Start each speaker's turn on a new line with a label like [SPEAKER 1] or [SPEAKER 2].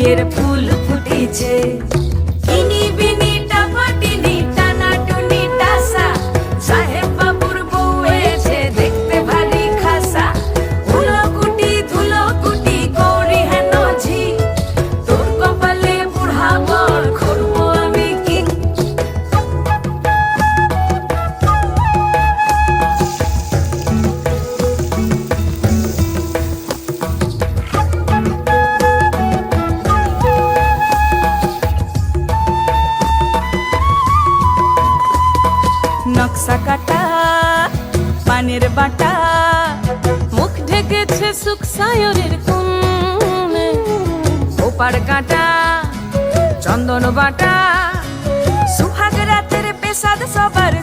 [SPEAKER 1] বিয়ের ফুল ফুটেছে। ইনি বিনি টাপাটিনি টানা টুনি টাসা, সাহেব বাবুর বউ হয়েছে দেখতে ভারী খাসা। ধুলো কুটি গৌরী হেন ঝি, তোর কপালে বুড়া বর করবো আমি কি। নকশা কাটা পানের বাটা, মুখ ঢেকেছে সুখ সায়রের কোণে। ওপার কাটা চন্দন বাটা, সুহাগ রাতের পেশাদ সবার